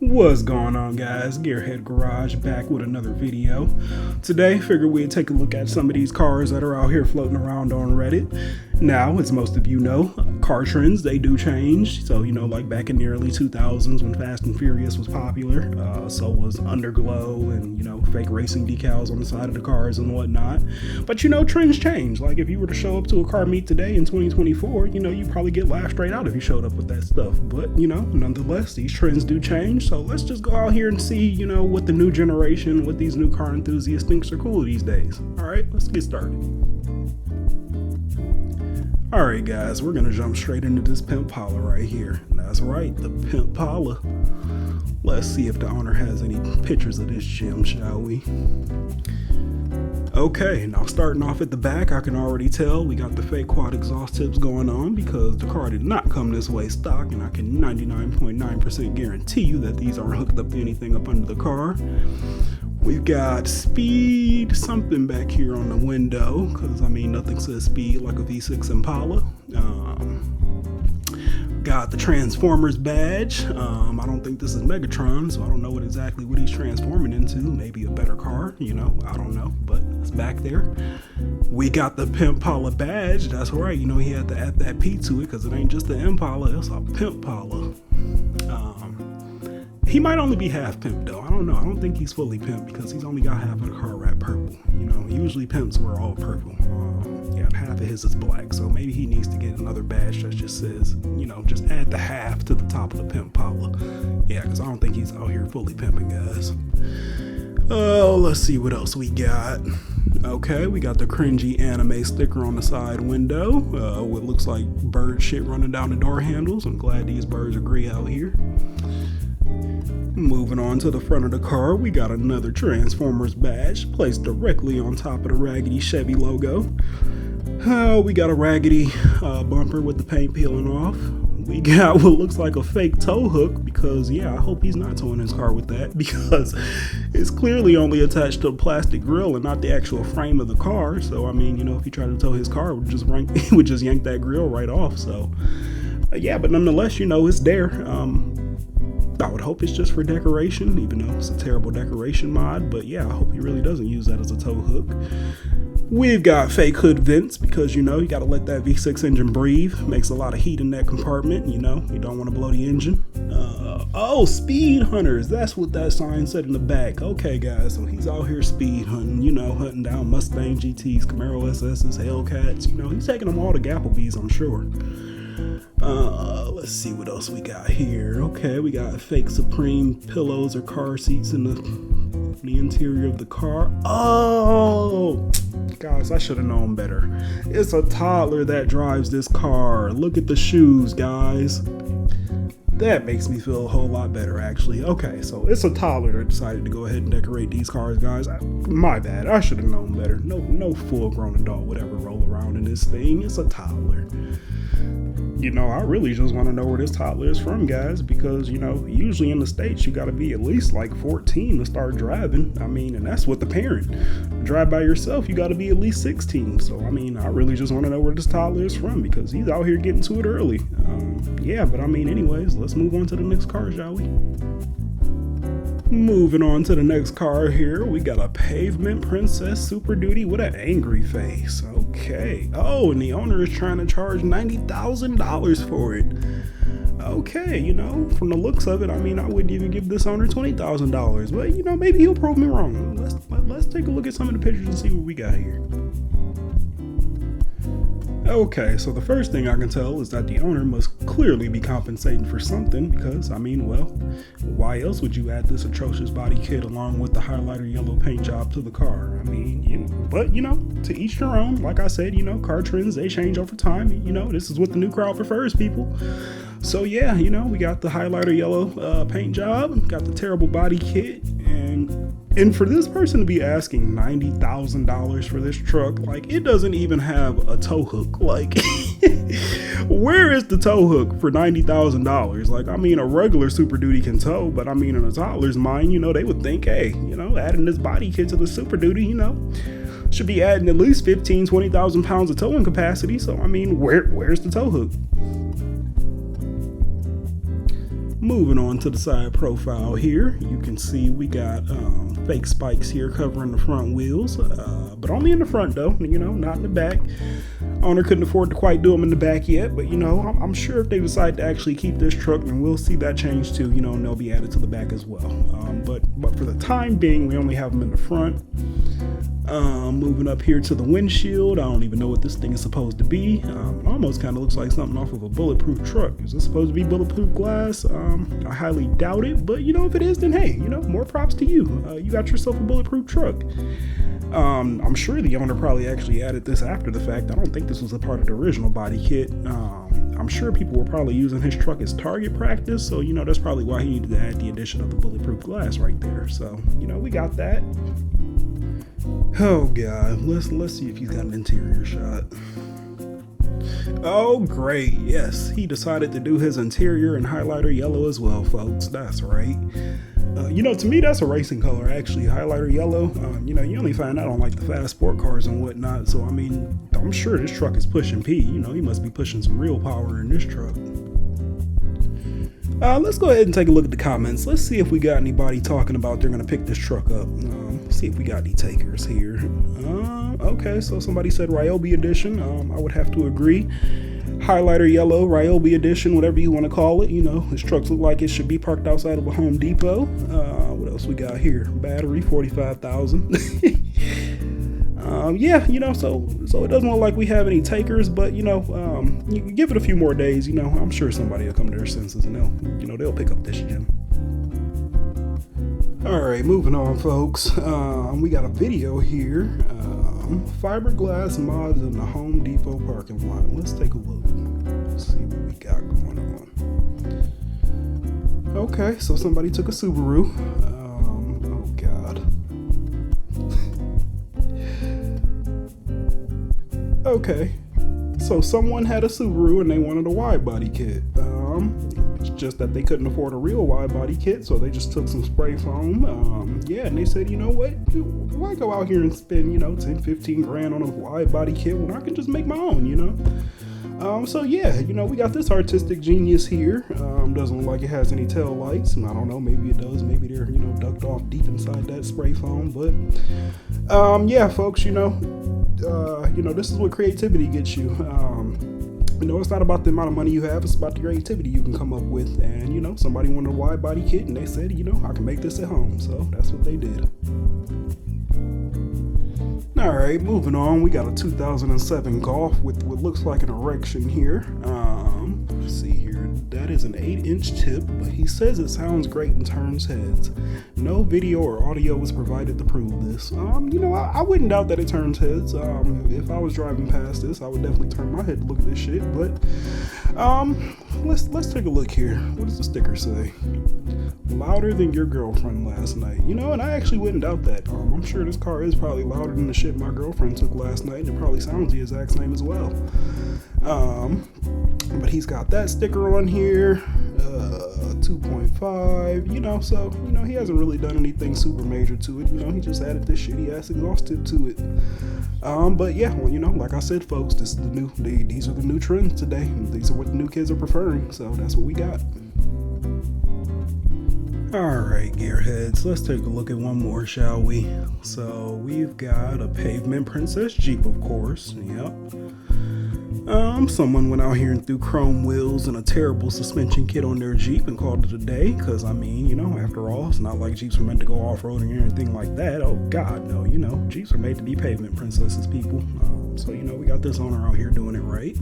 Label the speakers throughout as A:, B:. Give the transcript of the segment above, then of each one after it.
A: What's going on, guys? Gearhead Garage back with another video. Today, figured we'd take a look at some of these cars that are out here floating around on Reddit. Now, as most of you know, car trends, they do change. So, like back in the early 2000s when Fast and Furious was popular, so was underglow and, fake racing decals on the side of the cars and whatnot. But, trends change. Like if you were to show up to a car meet today in 2024, you probably get laughed straight out if you showed up with that stuff. But, nonetheless, these trends do change. So let's just go out here and see, what the new generation, what these new car enthusiasts thinks are cool these days. All right, let's get started. Alright guys, we're gonna jump straight into this Pimp Pala right here. That's right, the Pimp Pala. Let's see if the owner has any pictures of this gem, shall we? Okay, now starting off at the back, I can already tell we got the fake quad exhaust tips going on because the car did not come this way stock, and I can 99.9% guarantee you that these aren't hooked up to anything up under the car. We've got speed something back here on the window, because nothing says speed like a V6 Impala. Got the Transformers badge. I don't think this is Megatron, so I don't know exactly what he's transforming into. Maybe a better car, I don't know, but it's back there. We got the Pimp Pala badge. That's right, he had to add that P to it because it ain't just the Impala, it's a Pimp Pala. He might only be half pimp though. I don't know. I don't think he's fully pimp because he's only got half of the car wrapped purple. Usually pimps wear all purple. Yeah, half of his is black. So maybe he needs to get another badge that just says, just add the half to the top of the Pimp Pala. Yeah, because I don't think he's out here fully pimping, guys. Oh, let's see what else we got. Okay, we got the cringy anime sticker on the side window. What looks like bird shit running down the door handles. I'm glad these birds agree out here. Moving on to the front of the car, we got another Transformers badge placed directly on top of the raggedy Chevy logo. We got a raggedy bumper with the paint peeling off. We got what looks like a fake tow hook because, I hope he's not towing his car with that because it's clearly only attached to a plastic grill and not the actual frame of the car. So, if he tried to tow his car, it would just yank that grill right off. So, but nonetheless, it's there. I would hope it's just for decoration, even though it's a terrible decoration mod. But I hope he really doesn't use that as a tow hook. We've got fake hood vents because, you got to let that V6 engine breathe. Makes a lot of heat in that compartment, you don't want to blow the engine. Speed hunters. That's what that sign said in the back. Okay, guys, so he's out here speed hunting, hunting down Mustang GTs, Camaro SSs, Hellcats. He's taking them all to Gapplebee's, I'm sure. Let's see what else we got here. Okay, we got fake Supreme pillows or car seats in the interior of the car. Oh, guys, I should have known better. It's a toddler that drives this car. Look at the shoes, guys. That makes me feel a whole lot better, actually. Okay, so it's a toddler that decided to go ahead and decorate these cars, guys. My bad. I should have known better. No full-grown adult would ever roll around in this thing. It's a toddler. I really just want to know where this toddler is from, guys, because, usually in the States, you got to be at least like 14 to start driving. And that's with the parent. Drive by yourself, you got to be at least 16. So, I really just want to know where this toddler is from because he's out here getting to it early. Anyways, let's move on to the next car, shall we? Moving on to the next car here, we got a Pavement Princess Super Duty with an angry face. Okay. Oh, and the owner is trying to charge $90,000 for it. Okay, from the looks of it, I wouldn't even give this owner $20,000. But, maybe he'll prove me wrong. Let's take a look at some of the pictures and see what we got here. Okay, so the first thing I can tell is that the owner must clearly be compensating for something because, why else would you add this atrocious body kit along with the highlighter yellow paint job to the car? But, to each their own. Like I said, car trends, they change over time. This is what the new crowd prefers, people. So, we got the highlighter yellow paint job, got the terrible body kit, and for this person to be asking $90,000 for this truck, it doesn't even have a tow hook. Where is the tow hook for $90,000? A regular Super Duty can tow, but in a toddler's mind, they would think, hey, adding this body kit to the Super Duty, should be adding at least 15, 20,000 pounds of towing capacity. So, where's the tow hook? Moving on to the side profile here, you can see we got fake spikes here covering the front wheels, but only in the front though, not in the back. Owner couldn't afford to quite do them in the back yet, but I'm sure if they decide to actually keep this truck, then we'll see that change too, and they'll be added to the back as well. But for the time being, we only have them in the front. Moving up here to the windshield, I don't even know what this thing is supposed to be. It almost kind of looks like something off of a bulletproof truck. Is this supposed to be bulletproof glass? I highly doubt it, but if it is, then hey, more props to you. You got yourself a bulletproof truck. I'm sure the owner probably actually added this after the fact. I don't think this was a part of the original body kit. I'm sure people were probably using his truck as target practice, so that's probably why he needed to add the addition of the bulletproof glass right there. So we got that. Oh god, let's see if he's got an interior shot. Oh great, yes, he decided to do his interior in highlighter yellow as well, folks. That's right. To me, that's a racing color, actually, highlighter yellow. You only find that on like the fast sport cars and whatnot. So, I'm sure this truck is pushing P. He must be pushing some real power in this truck. Let's go ahead and take a look at the comments. Let's see if we got anybody talking about they're going to pick this truck up. See if we got any takers here. Okay, so somebody said Ryobi edition. I would have to agree. Highlighter yellow, Ryobi edition, whatever you want to call it. This truck looks like it should be parked outside of a Home Depot. What else we got here? Battery, 45,000. So it doesn't look like we have any takers, but you give it a few more days. I'm sure somebody will come to their senses and they'll pick up this gem. All right, moving on, folks. We got a video here. Fiberglass mods in the Home Depot parking lot. Let's take a look. Let's see what we got going on. Okay, so somebody took a Subaru. Oh God. Okay, so someone had a Subaru and they wanted a wide body kit. It's just that they couldn't afford a real wide body kit, so they just took some spray foam. And they said, why go out here and spend 10, 15 grand on a wide body kit when I can just make my own, we got this artistic genius here. Doesn't look like it has any tail lights. I don't know, maybe it does. Maybe they're ducked off deep inside that spray foam. But folks, this is what creativity gets you. It's not about the amount of money you have, it's about the creativity you can come up with. And somebody wanted a wide body kit and they said, I can make this at home. So that's what they did. All right, moving on. We got a 2007 Golf with what looks like an erection here. Let's see here. That is an 8-inch tip, but he says it sounds great and turns heads. No video or audio was provided to prove this. I wouldn't doubt that it turns heads. If I was driving past this, I would definitely turn my head to look at this shit. But let's take a look here. What does the sticker say? Louder than your girlfriend last night. And I actually wouldn't doubt that. I'm sure this car is probably louder than the shit my girlfriend took last night, and it probably sounds the exact same as well. But he's got that sticker on here, 2.5, so, he hasn't really done anything super major to it. He just added this shitty ass exhaust tip to it. But yeah, like I said, folks, this is these are the new trends today. These are what the new kids are preferring, so that's what we got. Alright, gearheads, let's take a look at one more, shall we? So we've got a Pavement Princess Jeep, of course. Yep. Someone went out here and threw chrome wheels and a terrible suspension kit on their Jeep and called it a day, because after all, it's not like Jeeps are meant to go off-roading or anything like that. Oh god, no, Jeeps are made to be pavement princesses, people. So we got this owner out here doing it right.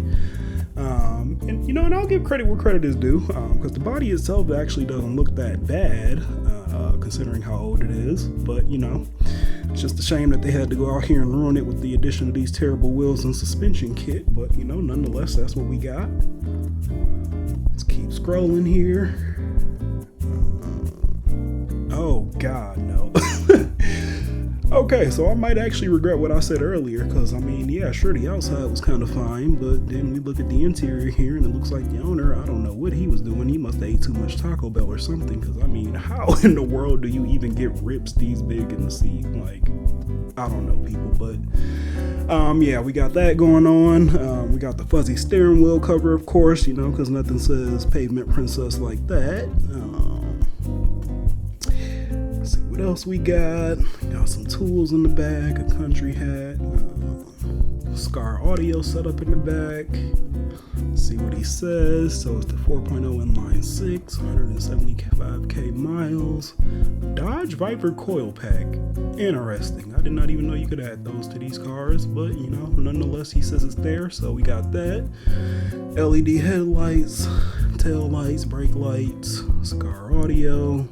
A: And I'll give credit where credit is due, because the body itself actually doesn't look that bad, considering how old it is. But it's just a shame that they had to go out here and ruin it with the addition of these terrible wheels and suspension kit. But nonetheless, that's what we got. Let's keep scrolling here. Oh god, no. Okay, Okay, so I might actually regret what I said earlier, because I mean, yeah, sure, the outside was kind of fine, but then we look at the interior here and it looks like the owner, I don't know what he was doing. He must have ate too much Taco Bell or something, because I mean, how in the world do you even get rips these big in the seat? Like, I don't know, people, but yeah, we got that going on. We got the fuzzy steering wheel cover, of course, you know, because nothing says Pavement Princess like that. Let's see what else we got. Got some tools in the back, a country hat, Scar audio set up in the back. Let's see what he says. So it's the 4.0 inline 6, 175k miles. Dodge Viper coil pack. Interesting. I did not even know you could add those to these cars, but you know, nonetheless, he says it's there, so we got that. LED headlights, tail lights, brake lights, Scar audio,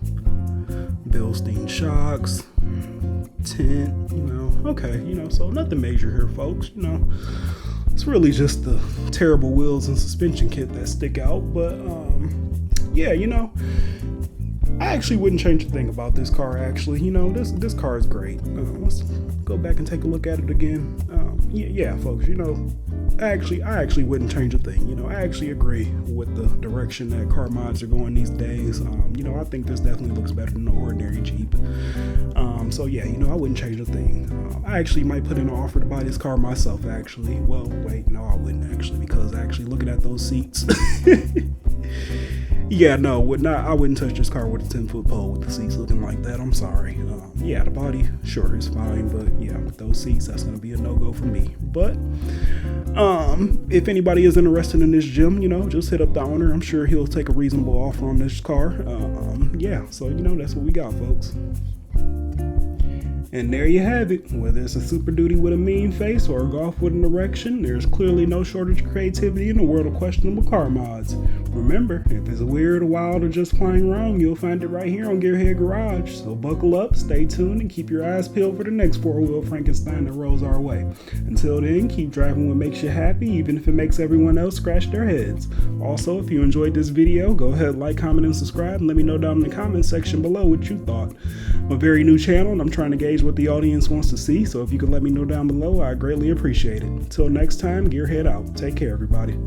A: Bilstein shocks, tint, you know, okay, you know, so nothing major here, folks, you know. It's really just the terrible wheels and suspension kit that stick out, but yeah, you know, I actually wouldn't change a thing about this car. Actually, you know, this car is great. Let's go back and take a look at it again. Yeah, folks, you know, I actually wouldn't change a thing. You know, I actually agree with the direction that car mods are going these days. You know, I think this definitely looks better than the ordinary Jeep. So yeah, you know, I wouldn't change a thing. I actually might put in an offer to buy this car myself, actually. Well, wait, no, I wouldn't actually, because actually looking at those seats. Yeah, no, I wouldn't touch this car with a 10-foot pole with the seats looking like that. I'm sorry. Yeah, the body, sure, is fine, but yeah, with those seats, that's going to be a no-go for me. But if anybody is interested in this gym, you know, just hit up the owner. I'm sure he'll take a reasonable offer on this car. Yeah, so, you know, that's what we got, folks. And there you have it. Whether it's a Super Duty with a mean face or a Golf with an erection, there's clearly no shortage of creativity in the world of questionable car mods. Remember, if it's weird, wild, or just plain wrong, you'll find it right here on Gearhead Garage. So buckle up, stay tuned, and keep your eyes peeled for the next four-wheel Frankenstein that rolls our way. Until then, keep driving what makes you happy, even if it makes everyone else scratch their heads. Also, if you enjoyed this video, go ahead, like, comment, and subscribe, and let me know down in the comment section below what you thought. I'm a very new channel, and I'm trying to gauge what the audience wants to see, so if you could let me know down below, I greatly appreciate it. Until next time, Gearhead out. Take care, everybody.